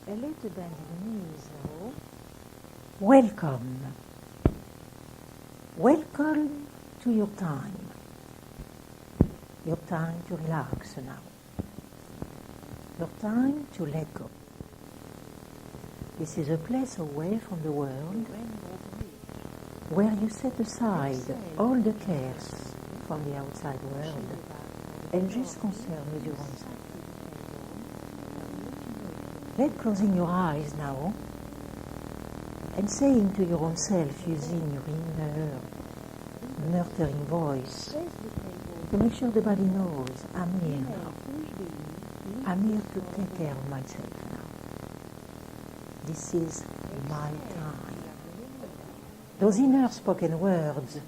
A little bended knees now. Welcome. Welcome to your time. Your time to relax now. Your time to let go. This is a place away from the world where you set aside all the cares from the outside world and just concern with your own self. Let closing your eyes now and saying to your own self using your inner nurturing voice to make sure the body knows I'm here now. I'm here to take care of myself now. This is my time. Those inner spoken words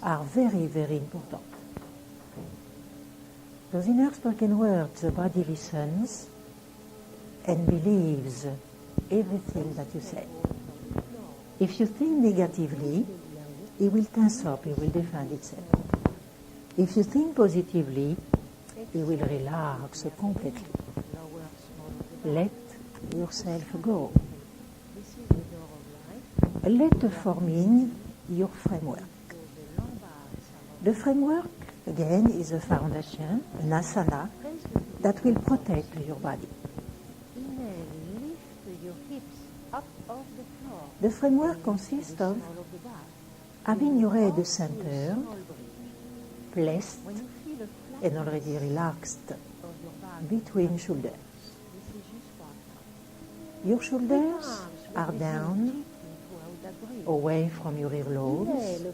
are very, very important. Those inner spoken words, the body listens and believes everything that you say. If you think negatively, it will tense up, it will defend itself. If you think positively, it will relax completely. Let yourself go. Let forming your framework. The framework, again, is a foundation, an asana, that will protect your body. The framework consists of having your head centered, placed, and already relaxed between shoulders. Your shoulders are down, away from your earlobes,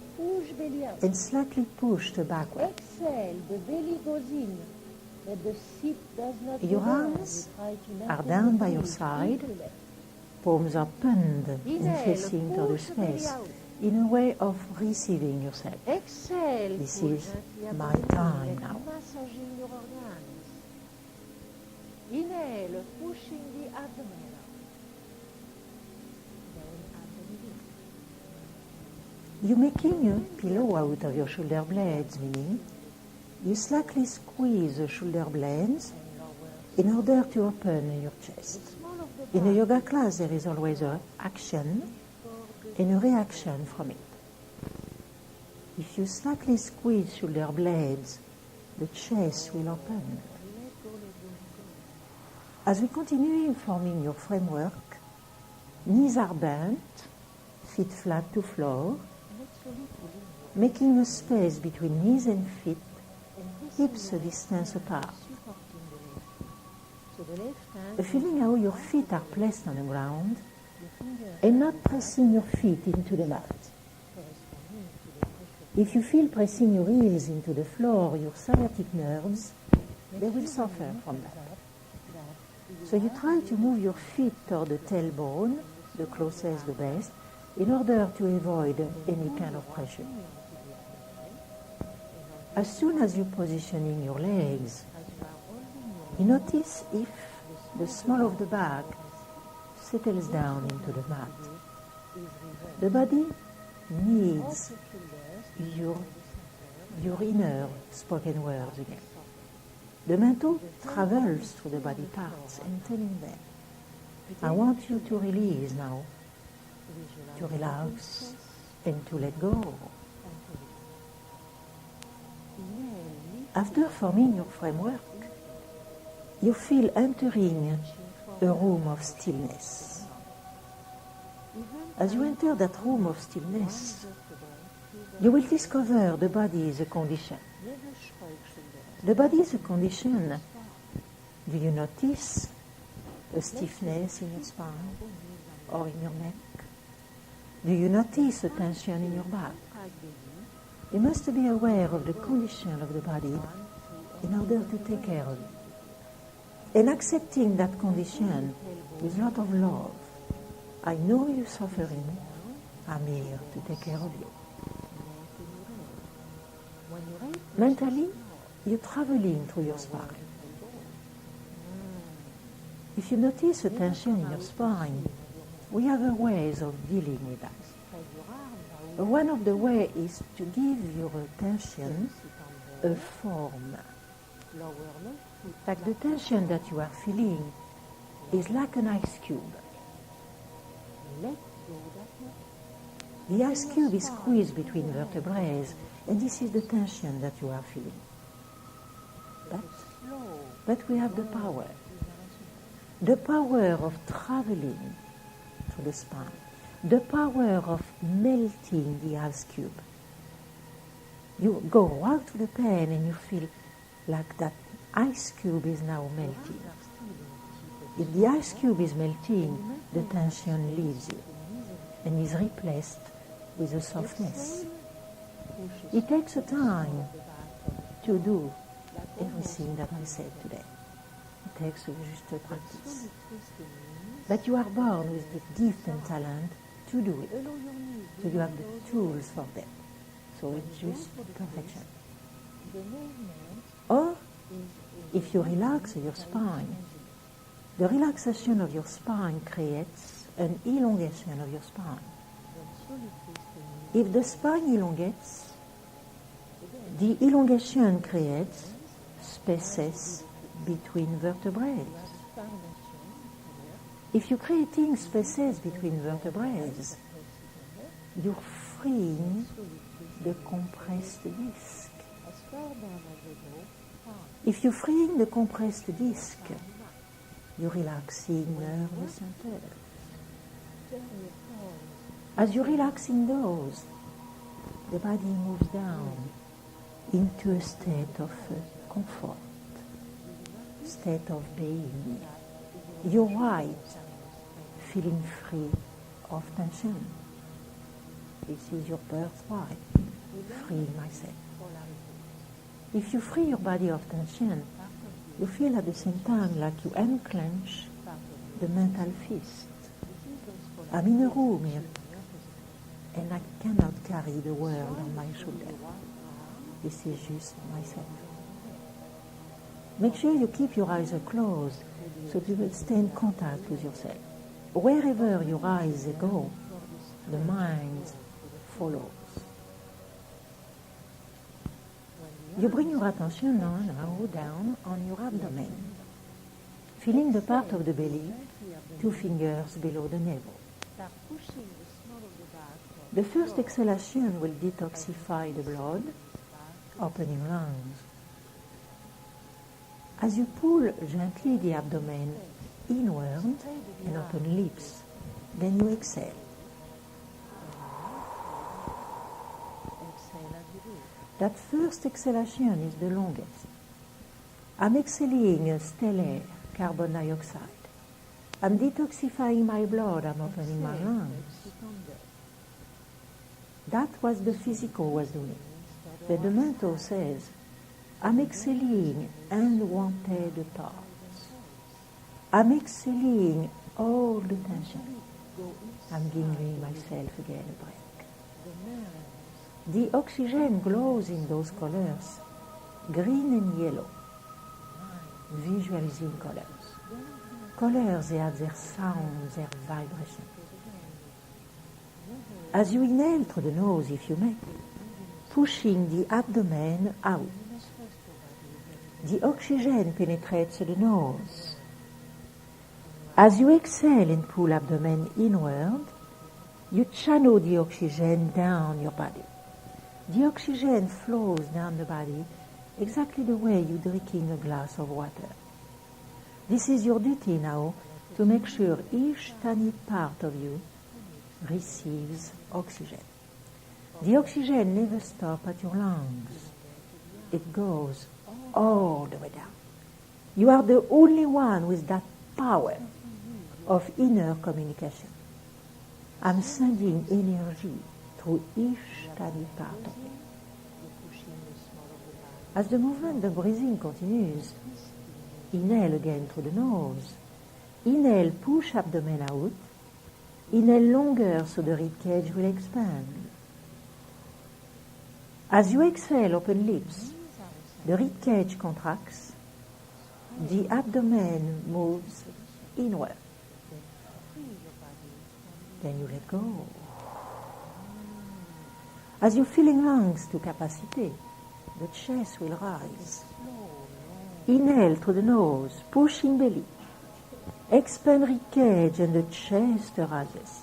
and slightly pushed backward. Your arms are down by your side, palms are pinned and facing toward the space in a way of receiving yourself. This is my time now. Inhale, pushing the abdomen. You're making a pillow out of your shoulder blades, meaning you slightly squeeze the shoulder blades in order to open your chest. In a yoga class, there is always an action and a reaction from it. If you slightly squeeze shoulder blades, the chest will open. As we continue forming your framework, knees are bent, feet flat to floor, making a space between knees and feet, hips a distance apart. Feeling how your feet are placed on the ground and not pressing your feet into the mat. If you feel pressing your heels into the floor, your sciatic nerves, they will suffer from that. So you try to move your feet toward the tailbone, the closest, the best, in order to avoid any kind of pressure. As soon as you're positioning your legs, you notice if the small of the back settles down into the mat. The body needs your inner spoken words again. The mental travels through the body parts and telling them, I want you to release now, to relax and to let go. After forming your framework, you feel entering a room of stillness. As you enter that room of stillness, you will discover the body is a condition. The body is a condition. Do you notice a stiffness in your spine or in your neck? Do you notice a tension in your back? You must be aware of the condition of the body in order to take care of it. And accepting that condition with a lot of love. I know you're suffering. I'm here to take care of you. Mentally, you're traveling through your spine. If you notice a tension in your spine, we have ways of dealing with that. One of the ways is to give your attention a form. Like the tension that you are feeling is like an ice cube. Let go that The ice cube is squeezed between vertebrae, and this is the tension that you are feeling. slow But we have the power of traveling to the spine, the power of melting the ice cube. You go right to the pen and you feel like that ice cube is now melting. If the ice cube is melting, the tension leaves you and is replaced with a softness. It takes a time to do everything that I said today. It takes just a practice. But you are born with the gift and talent to do it. So you have the tools for that. So it's just perfection. Or, if you relax your spine, the relaxation of your spine creates an elongation of your spine. If the spine elongates, the elongation creates spaces between vertebrae. If you're creating spaces between vertebrae, you're freeing the compressed disc. If you're freeing the compressed disc, you're relaxing nerve center. As you're relaxing those, the body moves down into a state of comfort, state of being. You're right, feeling free of tension. This is your birthright, freeing myself. If you free your body of tension, you feel at the same time like you unclench the mental fist. I'm in a room here, and I cannot carry the world on my shoulder. This is just myself. Make sure you keep your eyes closed so you will stay in contact with yourself. Wherever your eyes go, the mind follows. You bring your attention now down on your abdomen, feeling the part of the belly, 2 fingers below the navel. The first exhalation will detoxify the blood, opening lungs. As you pull gently the abdomen inward and open lips, then you exhale. That first exhalation is the longest. I'm exhaling stellar carbon dioxide. I'm detoxifying my blood, I'm opening my lungs. That was the physical was doing. But the mental says, I'm exhaling unwanted thoughts. I'm exhaling all the tension. I'm giving myself again a break. The oxygen glows in those colors, green and yellow. Visualizing colors. Colors, they have their sound, their vibration. As you inhale through the nose, if you may, pushing the abdomen out. The oxygen penetrates the nose. As you exhale and pull abdomen inward, you channel the oxygen down your body. The oxygen flows down the body exactly the way you're drinking a glass of water. This is your duty now to make sure each tiny part of you receives oxygen. The oxygen never stops at your lungs. It goes all the way down. You are the only one with that power of inner communication. I'm sending energy through each tiny part of you. As the movement, the breathing continues, inhale again through the nose. Inhale, push abdomen out. Inhale longer so the rib cage will expand. As you exhale, open lips. The rib cage contracts. The abdomen moves inward. Then you let go. As you're filling lungs to capacity, the chest will rise. Inhale through the nose, pushing belly. Expand ribcage and the chest rises.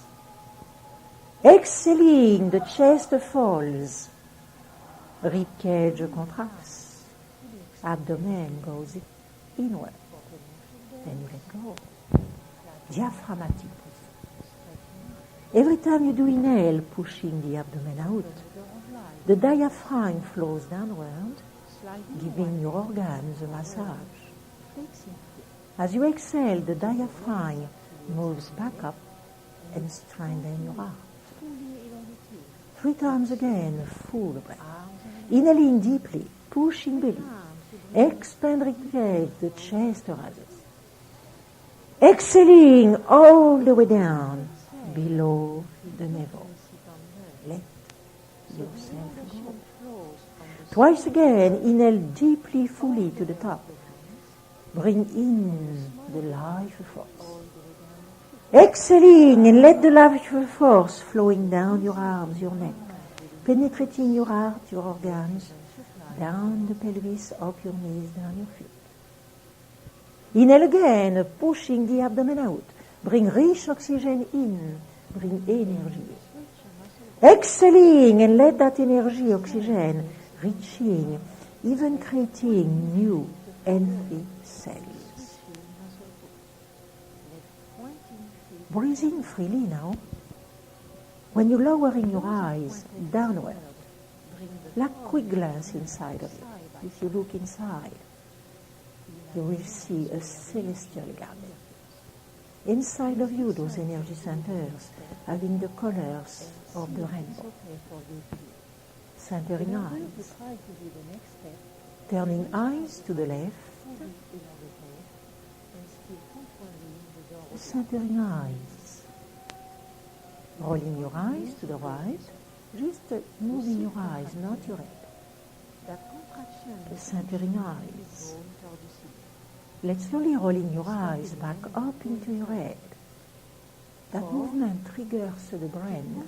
Exhaling, the chest falls. Ribcage contracts. Abdomen goes inward. Then you let go. Diaphragmatic. Every time you do inhale, pushing the abdomen out, the diaphragm flows downward, giving your organs a massage. As you exhale, the diaphragm moves back up and strengthens your heart. 3 times again, full breath. Inhaling deeply, pushing belly. Expand ribcage, the chest rises. Exhaling all the way down, below the navel. Let yourself go. Twice again, inhale deeply, fully to the top. Bring in the life force. Exhaling and let the life force flowing down your arms, your neck, penetrating your heart, your organs, down the pelvis, up your knees, down your feet. Inhale again, pushing the abdomen out. Bring rich oxygen in. Bring energy. Exhaling and let that energy, oxygen, reaching, even creating new healthy cells. Breathing freely now. When you're lowering your eyes downward, like quick glance inside of you. If you look inside, you will see a celestial garden. Inside of you, those energy centers having the colors of the rainbow. Centering eyes. Turning eyes to the left. Centering eyes. Rolling your eyes to the right. Just moving your eyes, not your head. Centering eyes. Let's slowly rolling your eyes back up into your head. That movement triggers the brain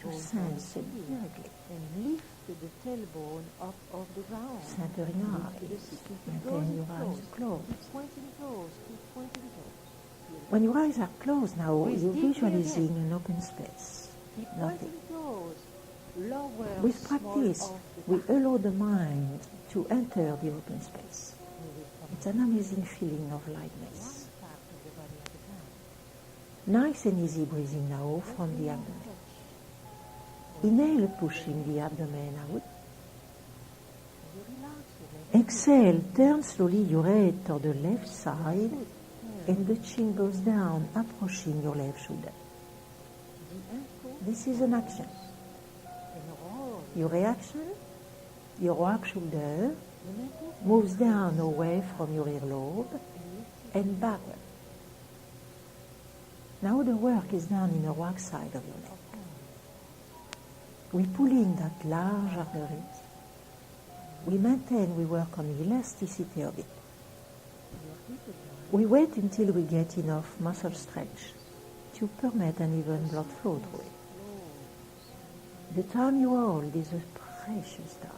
to sense directly. And lift the tailbone up off the ground. Centering eyes. Maintain your eyes closed. Keep pointing toes. Keep pointing toes. When your eyes are closed now, you're visualizing an open space. Keep Nothing. pointing toes. Lower. With small practice, off the we back. allow the mind to enter the open space. It's an amazing feeling of lightness. Part of the body at a time. Nice and easy breathing now from the abdomen. Inhale, pushing the abdomen out. You relax your leg. Exhale, turn slowly your head to the left side and the chin goes down, approaching your left shoulder. The ankle This is an action. and roll. Your reaction, your right shoulder The ankle moves down away from your earlobe and backward. Now the work is done in the right side of your neck. We pull in that large arteries. We maintain, we work on the elasticity of it. We wait until we get enough muscle stretch to permit an even blood flow through it. The time you hold is a precious time.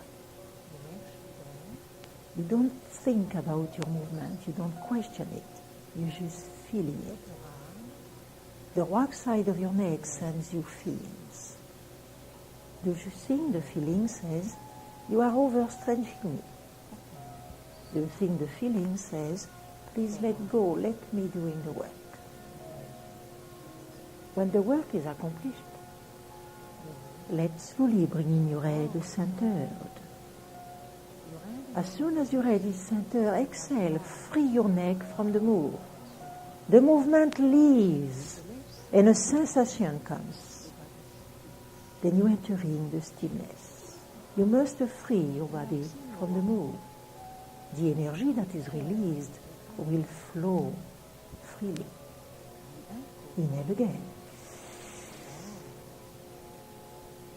You don't think about your movement, you don't question it, you just feel it. The right side of your neck sends you feelings. Do you think the feeling says, you are overstretching me? Do you think the feeling says, please let go, let me doing the work? When the work is accomplished, let's slowly bring in your head centered. As soon as your head is centered, exhale, free your neck from the move. The movement leaves and a sensation comes. Then you enter in the stillness. You must free your body from the move. The energy that is released will flow freely. Inhale again.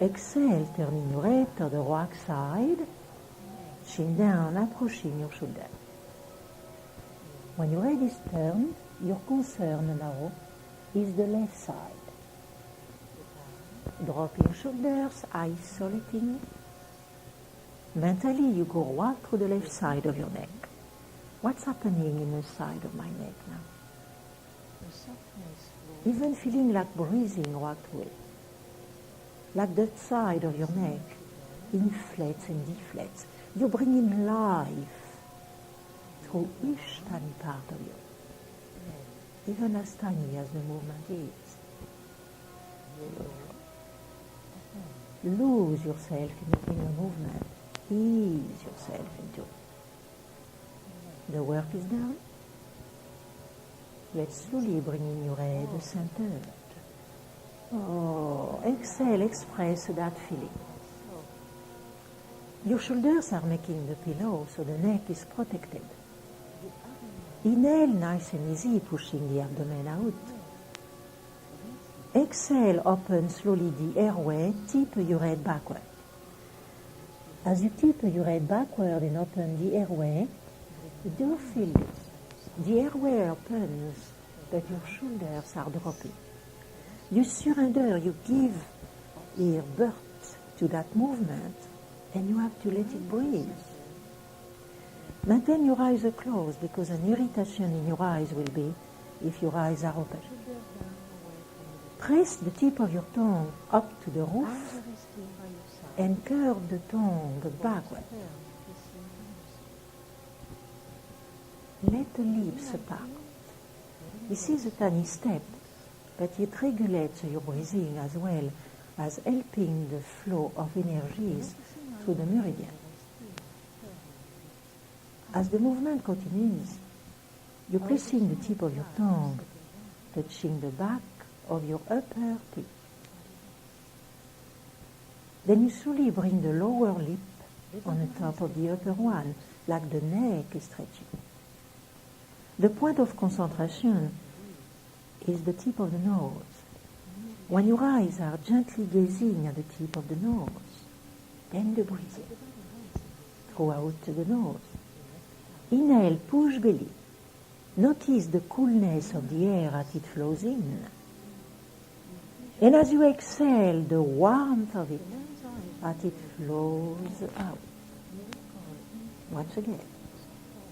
Exhale, turning your head to the right side. Chin down, approaching your shoulder. When your head is turned, your concern now is the left side. Drop your shoulders, isolating. Mentally, you go right through the left side of your neck. What's happening in the side of my neck now? Even feeling like breathing right way. Like the side of your neck inflates and deflates. You bring in life through each tiny part of you, even as tiny as the movement is. Lose yourself in the movement. Ease yourself into it. The work is done. Let's slowly bring in your head centered. Oh, exhale, express that feeling. Your shoulders are making the pillow, so the neck is protected. Inhale, nice and easy, pushing the abdomen out. Exhale, open slowly the airway, tip your head backward. As you tip your head backward and open the airway, do feel this. The airway opens, but your shoulders are dropping. You surrender, you give your birth to that movement, and you have to let it breathe. Maintain your eyes closed, because an irritation in your eyes will be if your eyes are open. Press the tip of your tongue up to the roof and curve the tongue backward. Let the lips apart. This is a tiny step, but it regulates your breathing as well as helping the flow of energies through the meridian. As the movement continues, you're placing the tip of your tongue, touching the back of your upper teeth. Then you slowly bring the lower lip on the top of the upper one, like the neck is stretching. The point of concentration is the tip of the nose. When your eyes are gently gazing at the tip of the nose, bend the breathing throughout the nose. Inhale, push belly. Notice the coolness of the air as it flows in. And as you exhale, the warmth of it as it flows out. Once again.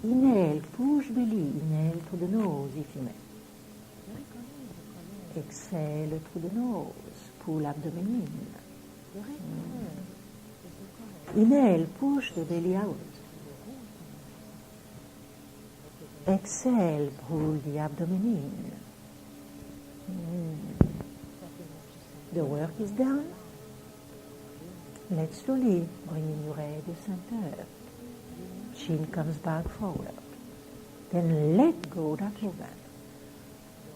Inhale, push belly. Inhale through the nose if you may. Exhale through the nose. Pull abdomen in. Inhale, push the belly out. Exhale, pull the abdomen in. The work is done. Let's slowly bring in your head center. Chin comes back forward. Then let go that movement.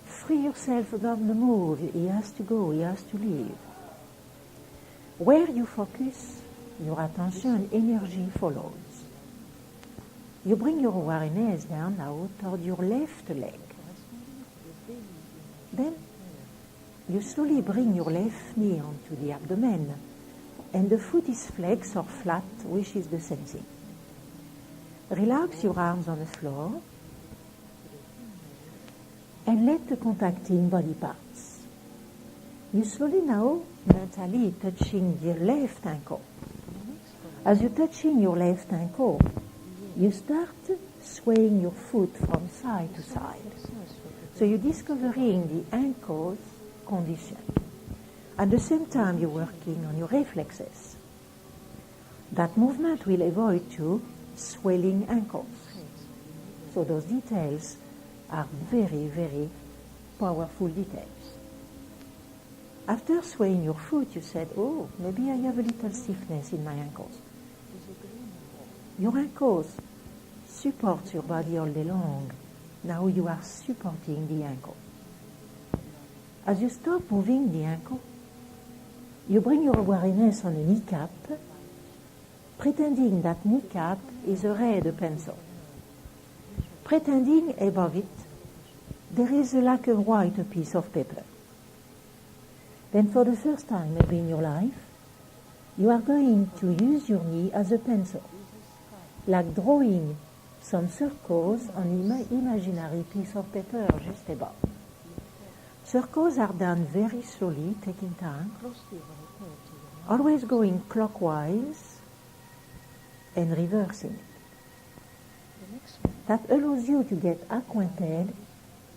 Free yourself from the move. He has to go, he has to leave. Where you focus your attention, energy follows. You bring your awareness down now toward your left leg. Then you slowly bring your left knee onto the abdomen, and the foot is flexed or flat, which is the same thing. Relax your arms on the floor and let the contacting body parts. You slowly now mentally touching your left ankle. As you're touching your left ankle, you start swaying your foot from side to side. So you're discovering the ankle's condition. At the same time, you're working on your reflexes. That movement will avoid you swelling ankles. So those details are very, very powerful details. After swaying your foot, you said, oh, maybe I have a little stiffness in my ankles. Your ankles support your body all day long. Now you are supporting the ankle. As you stop moving the ankle, you bring your awareness on the kneecap, pretending that kneecap is a red pencil. Pretending above it, there is like a white piece of paper. Then for the first time maybe in your life, you are going to use your knee as a pencil, like drawing some circles on an imaginary piece of paper just above. Circles are done very slowly, taking time, always going clockwise and reversing it. That allows you to get acquainted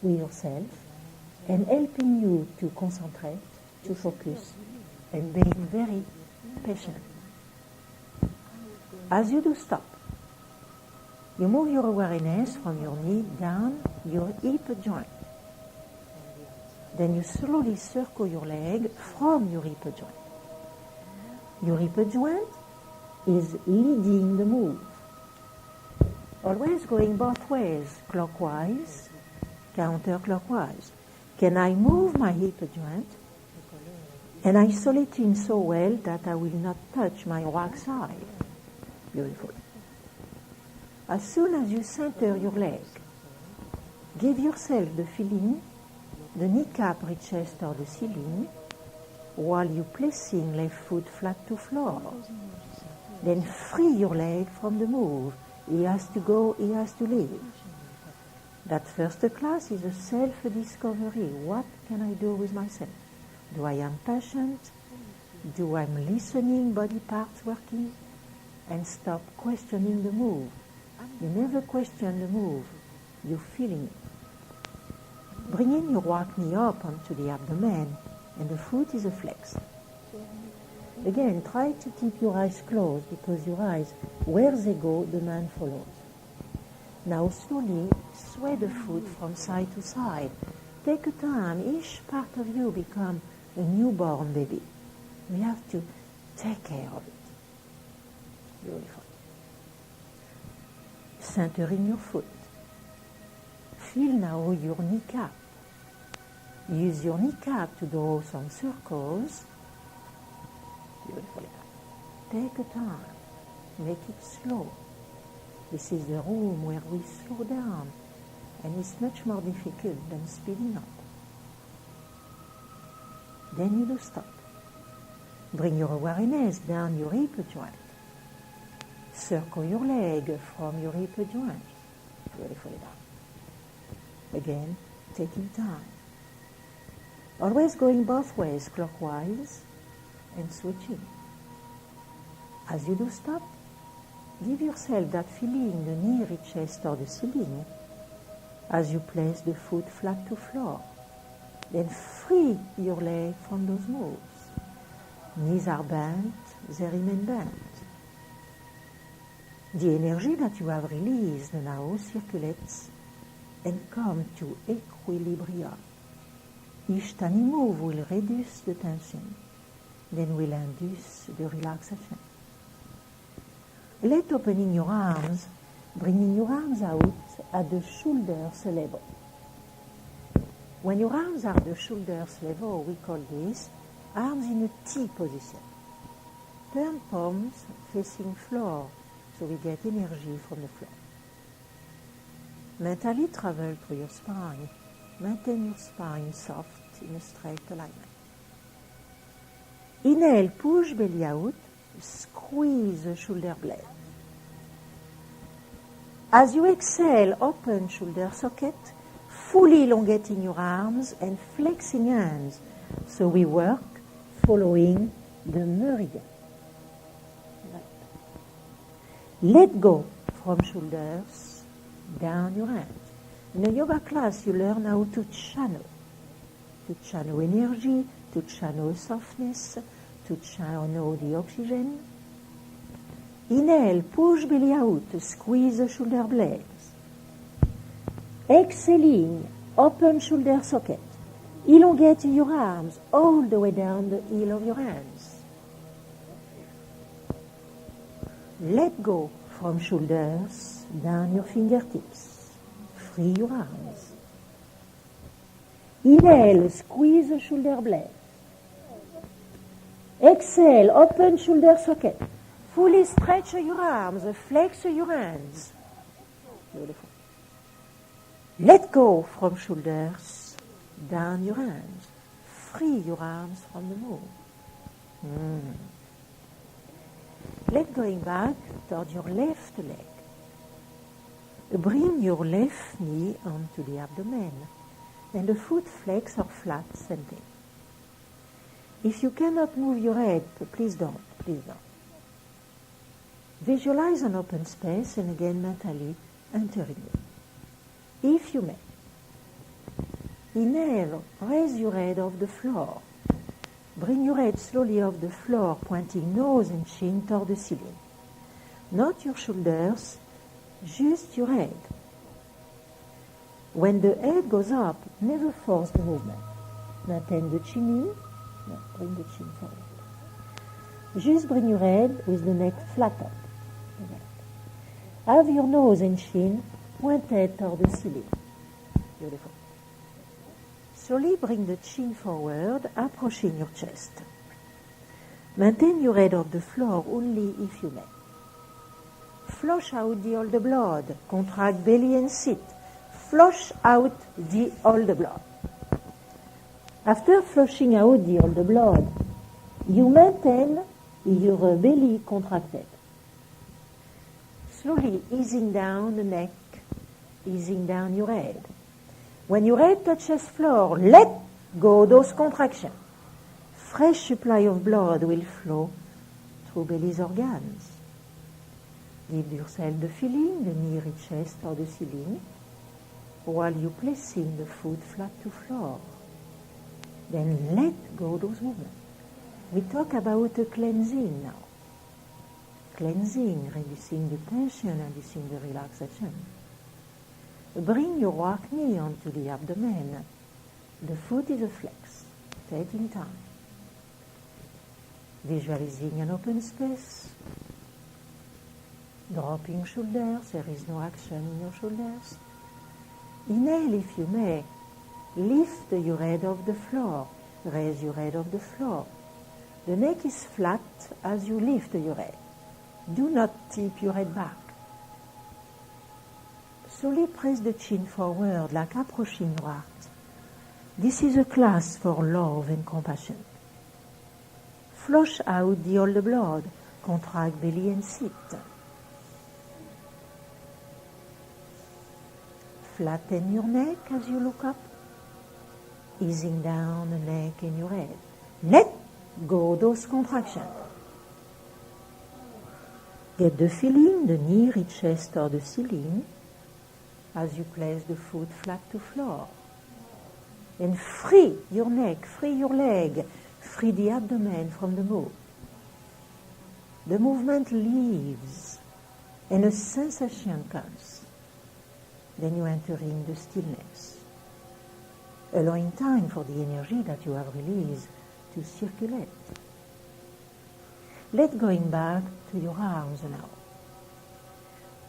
with yourself and helping you to concentrate, to focus, and being very patient. As you do stop, you move your awareness from your knee down your hip joint. Then you slowly circle your leg from your hip joint. Your hip joint is leading the move. Always going both ways, clockwise, counterclockwise. Can I move my hip joint and isolating so well that I will not touch my right side? Beautiful. As soon as you center your leg, give yourself the feeling the kneecap reaches toward the ceiling while you're placing left foot flat to floor. Then free your leg from the move. He has to go, he has to leave. That first class is a self-discovery. What can I do with myself? Do I am patient? Do I am listening, body parts working? And stop questioning the move. You never question the move. You're feeling it. Bringing your right knee up onto the abdomen, and the foot is a flex. Again, try to keep your eyes closed, because your eyes, where they go, the man follows. Now slowly sway the foot from side to side. Take a time. Each part of you become a newborn baby. We have to take care of it. Beautiful. Centering your foot. Feel now your kneecap. Use your kneecap to draw some circles. Beautiful. Take a time. Make it slow. This is the room where we slow down, and it's much more difficult than speeding up. Then you do stop. Bring your awareness down your hip joint. Circle your leg from your hip joint. Beautifully down. Again, taking time. Always going both ways, clockwise, and switching. As you do stop, give yourself that feeling the knee reaches toward the ceiling as you place the foot flat to floor. Then free your leg from those moves. Knees are bent, they remain bent. The energy that you have released now circulates and come to equilibrium. Each tiny move will reduce the tension, then will induce the relaxation. Let opening your arms, bringing your arms out at the shoulders level. When your arms are at the shoulders level, we call this arms in a T position. Turn palms facing floor so we get energy from the floor. Mentally travel through your spine. Maintain your spine soft in a straight alignment. Inhale, push belly out, squeeze the shoulder blade. As you exhale, open shoulder socket, fully elongating your arms and flexing hands. So we work following the meridian. Let go from shoulders, down your hands. In a yoga class, you learn how to channel energy, to channel softness, to channel the oxygen. Inhale, push belly out, squeeze the shoulder blades. Exhaling, open shoulder socket. Elongate your arms all the way down the heel of your hands. Let go from shoulders, down your fingertips. Free your arms. Inhale, squeeze the shoulder blade. Exhale, open shoulder socket. Fully stretch your arms, flex your hands. Beautiful. Let go from shoulders, down your hands. Free your arms from the move. Let going back toward your left leg. Bring your left knee onto the abdomen and the foot flex or flat, same thing. If you cannot move your head, please don't. Visualize an open space and again mentally entering it. If you may. Inhale, raise your head off the floor. Bring your head slowly off the floor, pointing nose and chin toward the ceiling. Not your shoulders, just your head. When the head goes up, never force the movement. Maintain the chin in. No, bring the chin forward. Just bring your head with the neck flat up. Have your nose and chin pointed toward the ceiling. Beautiful. Slowly bring the chin forward, approaching your chest. Maintain your head off the floor only if you may. Flush out all the blood. Contract belly and sit. Flush out all the blood. After flushing out all the blood, you maintain your belly contracted. Slowly easing down the neck, easing down your head. When your head touches floor, let go those contractions. Fresh supply of blood will flow through belly's organs. Give yourself the feeling, the knee reaches toward the ceiling, while you're placing the foot flat to floor. Then let go those movements. We talk about a cleansing now. Cleansing, reducing the tension, reducing the relaxation. Bring your right knee onto the abdomen. The foot is a flex, taking time. Visualizing an open space. Dropping shoulders, there is no action in your shoulders. Inhale if you may. Lift your head off the floor. Raise your head off the floor. The neck is flat as you lift your head. Do not tip your head back. Slowly press the chin forward like approaching your heart. This is a class for love and compassion. Flush out all the blood. Contract belly and sit. Flatten your neck as you look up, easing down the neck and your head. Let go those contractions. Get the feeling, the knee reaches toward the ceiling as you place the foot flat to floor. And free your neck, free your leg, free the abdomen from the move. The movement leaves and a sensation comes. Then you enter in the stillness, allowing time for the energy that you have released to circulate. Let going back to your arms now.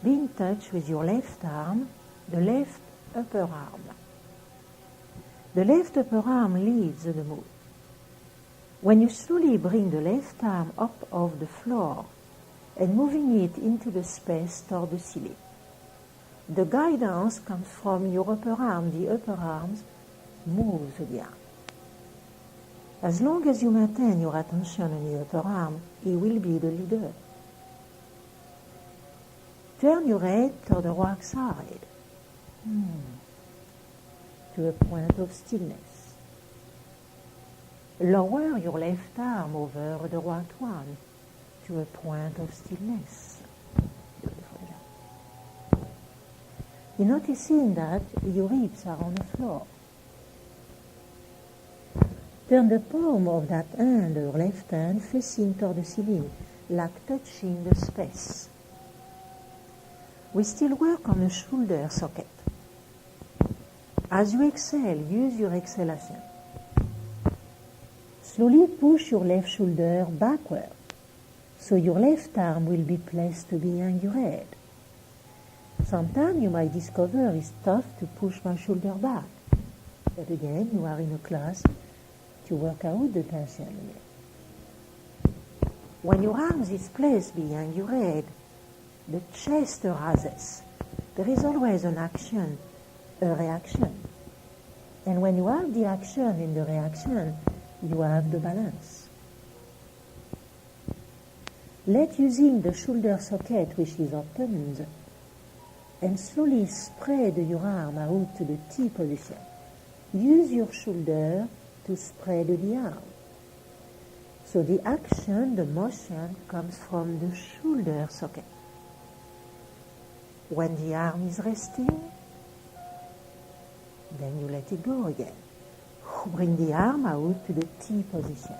Be in touch with your left arm, the left upper arm. The left upper arm leads the move. When you slowly bring the left arm up off the floor and moving it into the space toward the ceiling, the guidance comes from your upper arm. The upper arms moves the arm. As long as you maintain your attention on the upper arm, he will be the leader. Turn your head to the right side, to a point of stillness. Lower your left arm over the right one to a point of stillness. You're noticing that your hips are on the floor. Turn the palm of that hand, your left hand, facing toward the ceiling, like touching the space. We still work on the shoulder socket. As you exhale, use your exhalation. Slowly push your left shoulder backward, so your left arm will be placed behind your head. Sometimes you might discover it's tough to push my shoulder back. But again, you are in a class to work out the tension. When your arms is placed behind your head, the chest rises. There is always an action, a reaction. And when you have the action and the reaction, you have the balance. Let using the shoulder socket, which is opened, and slowly spread your arm out to the T position. Use your shoulder to spread the arm. So the action, the motion, comes from the shoulder socket. When the arm is resting, Then you let it go again. Bring the arm out to the T position.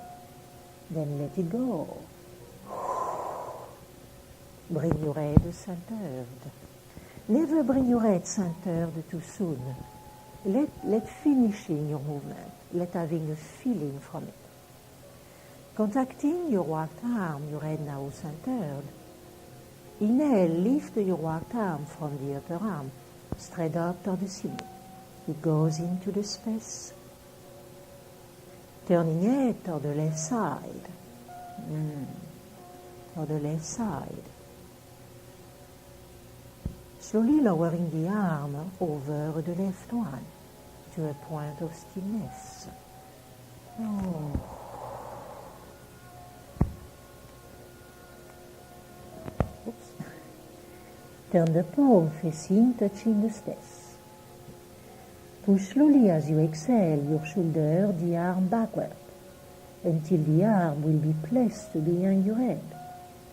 Then let it go. Bring your head centered. Never bring your head centered too soon. Let finishing your movement. Let having a feeling from it. Contacting your walked arm, your head now centered. Inhale, lift your walked arm from the upper arm, straight up toward the ceiling. It goes into the space. Turning head toward the left side. Toward the left side. Slowly lowering the arm over the left one to a point of stillness. Oops. Turn the palm facing, touching the space. Push slowly as you exhale your shoulder, the arm backward, until the arm will be placed behind your head.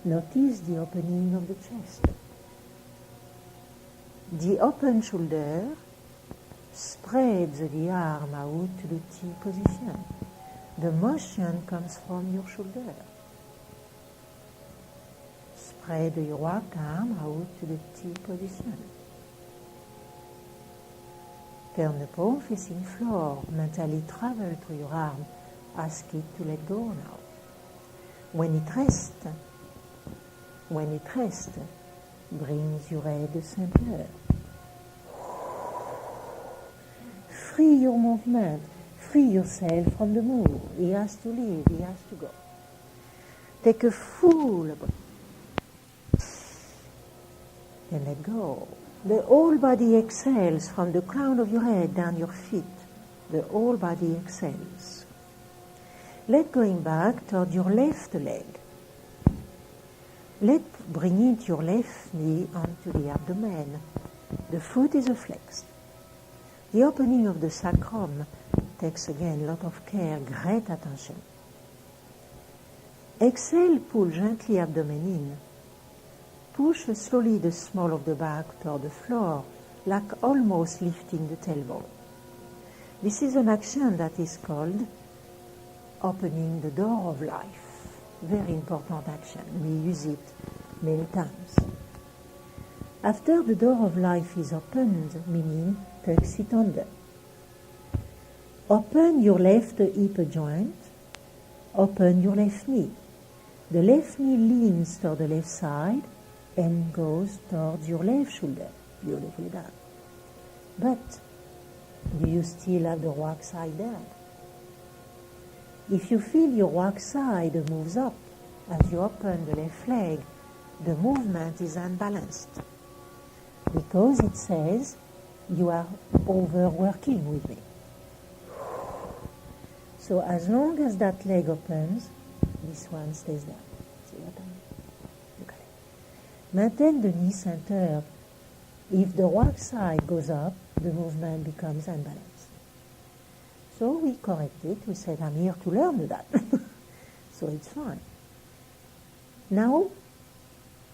Notice the opening of the chest. The open shoulder spreads the arm out to the T position. The motion comes from your shoulder. Spread your walked arm out to the T position. Turn the palm facing floor. Mentally travel through your arm. Ask it to let go now. When it rests, brings your head center. Free your movement. Free yourself from the move. He has to leave. He has to go. Take a full breath. Then let go. The whole body exhales from the crown of your head down your feet. The whole body exhales. Let going back toward your left leg. Bring it your left knee onto the abdomen. The foot is flexed. The opening of the sacrum takes again a lot of care, great attention. Exhale, pull gently abdomen in. Push slowly the small of the back toward the floor, like almost lifting the tailbone. This is an action that is called opening the door of life. Very important action. We use it many times. After the door of life is opened, meaning tucks it under. Open your left hip joint. Open your left knee. The left knee leans toward the left side and goes towards your left shoulder. Beautifully done. But do you still have the walk side there? If you feel your walk side moves up as you open the left leg, the movement is unbalanced because it says you are overworking with me. So as long as that leg opens, this one stays down. See what I mean? Look at it. Maintain the knee centered. If the walk side goes up, the movement becomes unbalanced. So we correct it. We said, I'm here to learn that. So it's fine. Now,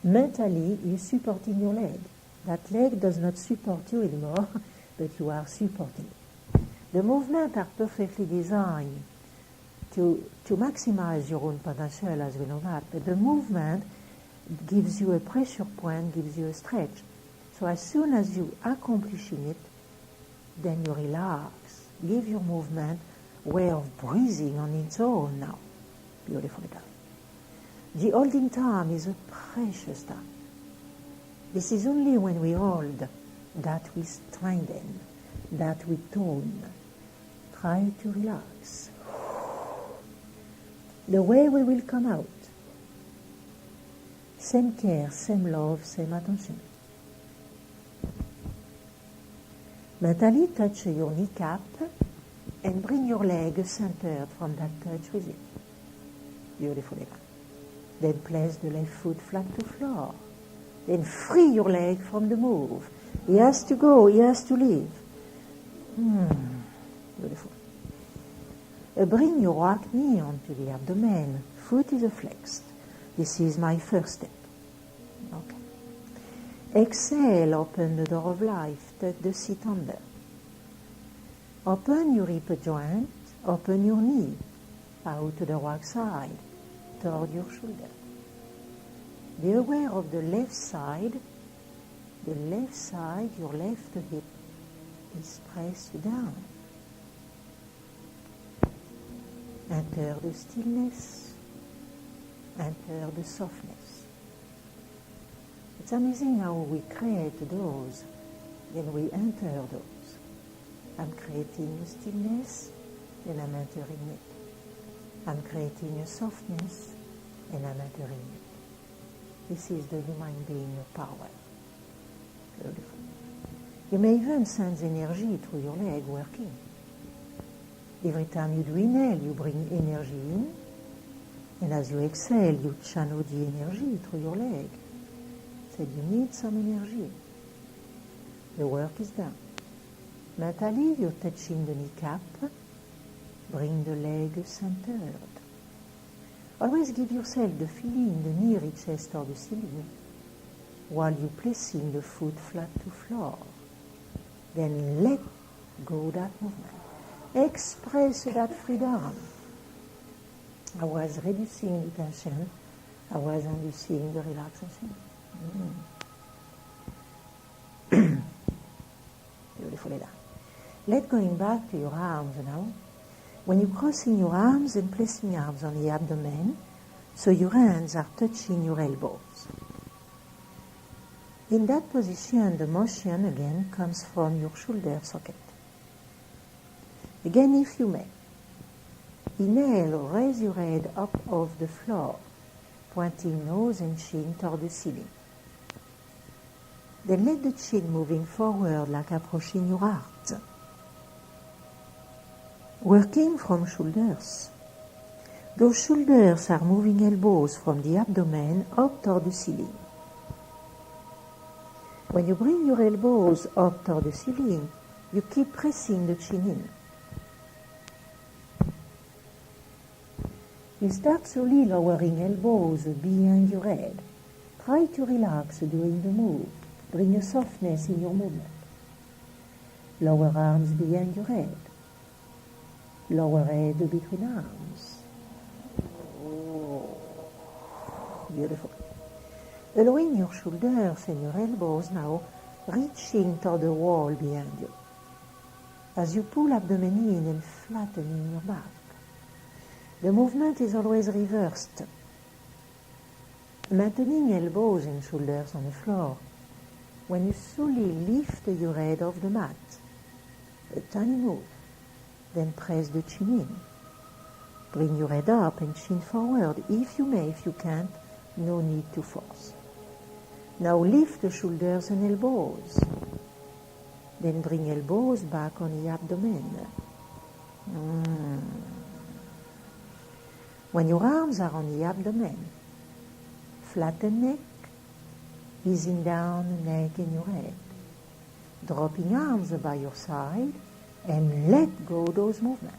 mentally, you're supporting your leg. That leg does not support you anymore, but you are supporting it. The movements are perfectly designed to maximize your own potential, as we know that. But the movement gives you a pressure point, gives you a stretch. So as soon as you accomplishing it, then you relax. Give your movement way of breathing on its own now. Beautifully done. The holding time is a precious time. This is only when we hold that we strengthen, that we tone. Try to relax. The way we will come out. Same care, same love, same attention. Mentally touch your kneecap and bring your leg centered from that touch with it. Beautifully done. Then place the left foot flat to floor. Then free your leg from the move. He has to go, he has to leave. Beautiful. Bring your right knee onto the abdomen. Foot is flexed. This is my first step. Okay. Exhale, open the door of life. Tuck the seat under. Open your hip joint, open your knee out to the right side, toward your shoulder. Be aware of the left side, your left hip is pressed down. Enter the stillness, enter the softness. It's amazing how we create those, then we enter those. I'm creating a stillness, then I'm entering it. I'm creating a softness, and I'm entering it. This is the human being of power. Beautiful. You may even sense energy through your leg working. Every time you do inhale, you bring energy in, and as you exhale, you channel the energy through your leg. Said you need some energy. The work is done. Mentally, you're touching the kneecap. Bring the leg centered. Always give yourself the feeling the knee reaches toward the ceiling while you're placing the foot flat to floor. Then let go that movement. Express that freedom. I was reducing the tension. I was inducing the relaxation. Beautifully done. Let going back to your arms now. When you're crossing your arms and placing your arms on the abdomen, so your hands are touching your elbows. In that position, the motion again comes from your shoulder socket. Again, if you may, inhale, raise your head up off the floor, pointing nose and chin toward the ceiling. Then let the chin moving forward like approaching your heart. Working from shoulders. Those shoulders are moving elbows from the abdomen up toward the ceiling. When you bring your elbows up toward the ceiling, you keep pressing the chin in. You start slowly lowering elbows behind your head. Try to relax during the move. Bring a softness in your movement. Lower arms behind your head. Lower head between arms. Oh, beautiful. Allowing your shoulders and your elbows now reaching toward the wall behind you. As you pull abdomen in and flattening your back. The movement is always reversed. Maintaining elbows and shoulders on the floor. When you slowly lift your head off the mat, a tiny move, then press the chin in. Bring your head up and chin forward. If you may, if you can't, no need to force. Now lift the shoulders and elbows. Then bring elbows back on the abdomen. When your arms are on the abdomen, flatten neck, easing down the neck and your head. Dropping arms by your side and let go those movements.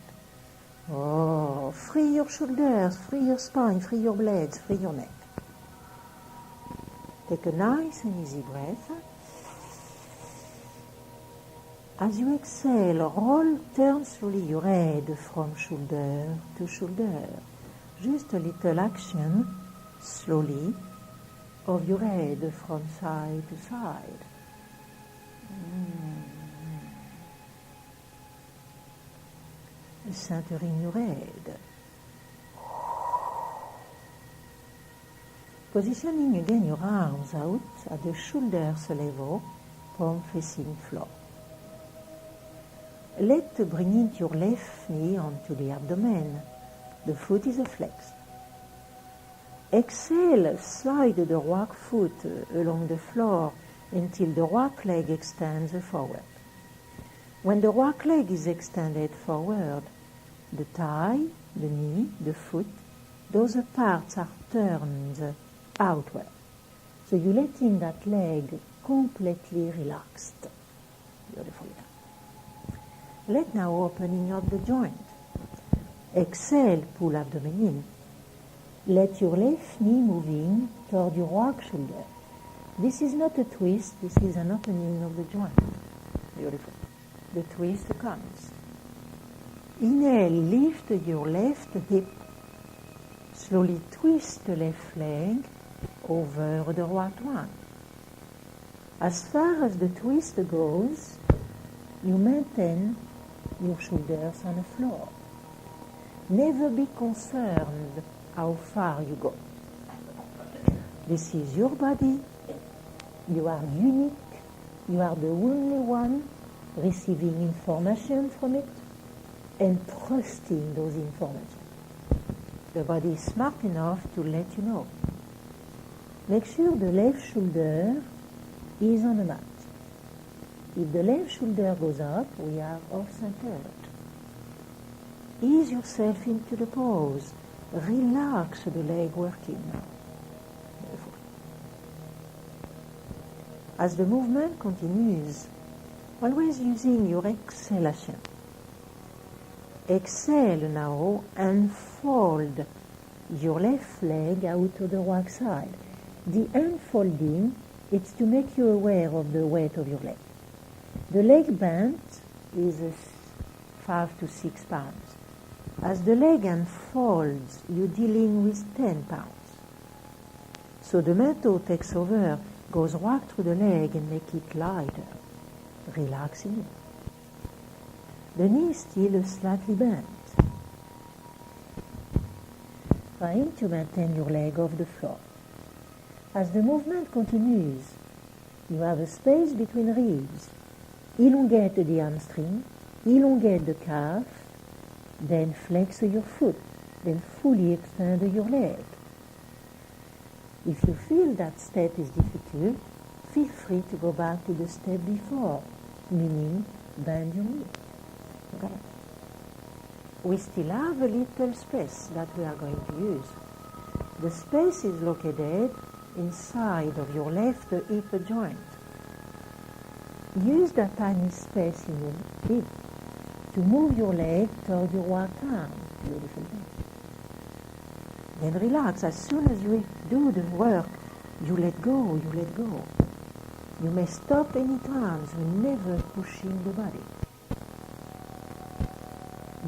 Oh, free your shoulders, free your spine, free your blades, free your neck. Take a nice and easy breath. As you exhale, turn slowly your head from shoulder to shoulder. Just a little action, slowly, of your head from side to side. Centering your head. Positioning again your arms out at the shoulders level, palm facing floor. Let bring your left knee onto the abdomen. The foot is flexed. Exhale, slide the right foot along the floor until the right leg extends forward. When the right leg is extended forward, the thigh, the knee, the foot, those parts are turned outward. So you're letting that leg completely relaxed. Beautiful. Let now opening up the joint. Exhale, pull abdomen in. Let your left knee moving toward your right shoulder. This is not a twist, this is an opening of the joint. Beautiful. The twist comes. Inhale, lift your left hip. Slowly twist the left leg over the right one. As far as the twist goes, you maintain your shoulders on the floor. Never be concerned how far you go. This is your body. You are unique. You are the only one receiving information from it and trusting those information. The body is smart enough to let you know. Make sure the left shoulder is on the mat. If the left shoulder goes up, we are off-centered. Ease yourself into the pose. Relax the leg working now. Beautiful. As the movement continues, always using your exhalation. Exhale now and fold your left leg out to the right side. The unfolding, it's to make you aware of the weight of your leg. The leg bend is 5 to 6 pounds. As the leg unfolds, you're dealing with 10 pounds. So the mental takes over, goes right through the leg and make it lighter, relaxing it. The knee is still slightly bent. Trying to maintain your leg off the floor. As the movement continues, you have a space between ribs. Elongate the hamstring, elongate the calf, then flex your foot, then fully extend your leg. If you feel that step is difficult, feel free to go back to the step before, meaning bend your knee. Okay. We still have a little space that we are going to use. The space is located inside of your left hip joint. Use that tiny space in your hip to move your leg toward your right arm. Beautiful. Then relax. As soon as you do the work, you let go, you let go. You may stop any times, never pushing the body.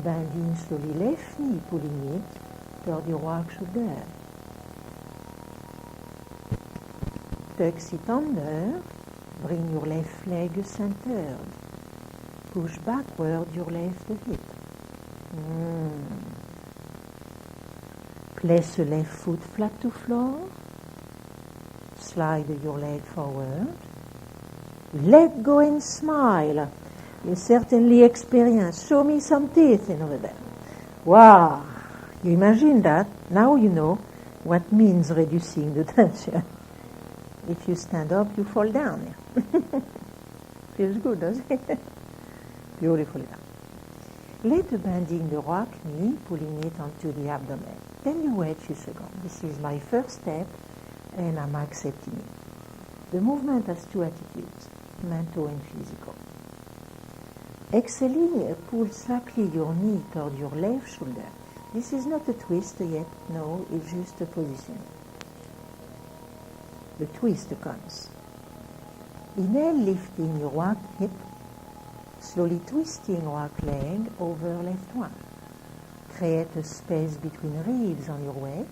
Bending slowly left knee, pulling it toward your right shoulder. Tuck it under, bring your left leg centered. Push backward your left hip. Place the left foot flat to floor. Slide your leg forward. Let go and smile. You certainly experience. Show me some teeth in over there. Wow! You imagine that? Now you know what means reducing the tension. If you stand up, you fall down. Feels good, doesn't it? Beautiful. Let the bending the right knee, pulling it onto the abdomen. Then you wait a few seconds. This is my first step, and I'm accepting it. The movement has two attitudes, mental and physical. Exhaling, pull slightly your knee toward your left shoulder. This is not a twist yet, no, it's just a position. The twist comes. Inhale, lifting your right hip, slowly twisting right leg over left one. Create a space between ribs on your way,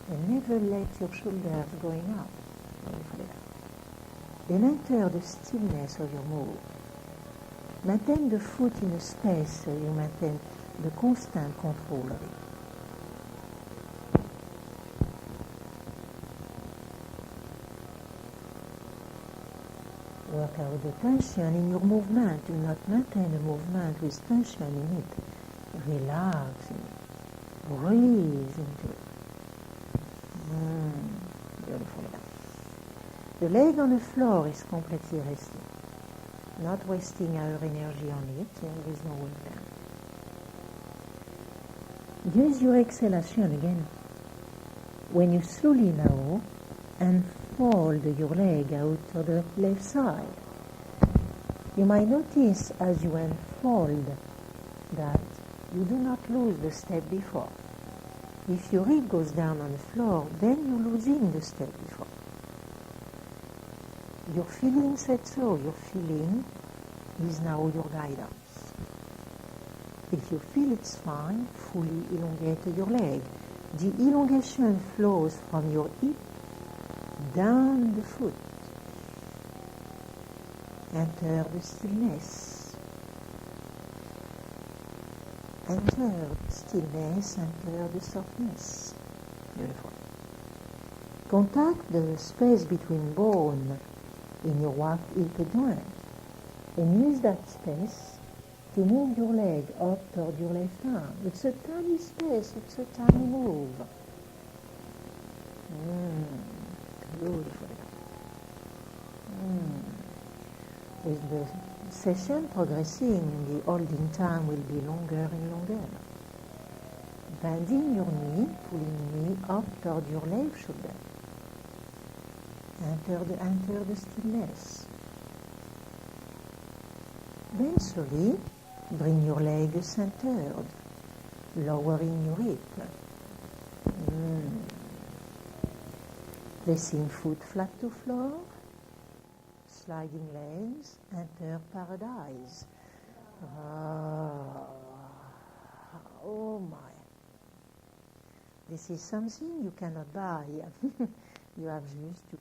and never let your shoulders going up. Then enter the stillness of your move. Maintain the foot in a space so you maintain the constant control of it. Work out the tension in your movement. Do not maintain a movement with tension in it. Relax in it. Breathe into it. Beautiful. The leg on the floor is completely resting. Not wasting our energy on it. There is no way down. Use your exhalation again. When you slowly now unfold your leg out to the left side, you might notice as you unfold that you do not lose the step before. If your hip goes down on the floor, then you're losing the step before. Your feeling said so. Your feeling is now your guidance. If you feel it's fine, fully elongate your leg. The elongation flows from your hip down the foot. Enter the stillness. Enter the stillness, enter the softness. Beautiful. Contact the space between bone in your right hip joint and use that space to move your leg up toward your left arm. It's a tiny space, it's a tiny move. Beautiful. With the session progressing, the holding time will be longer and longer. Bending your knee, pulling knee up toward your left shoulder. Enter the stillness. Then slowly bring your leg centered, lowering your hip. Placing foot flat to floor, sliding legs, enter paradise. Oh my. This is something you cannot buy. You have just to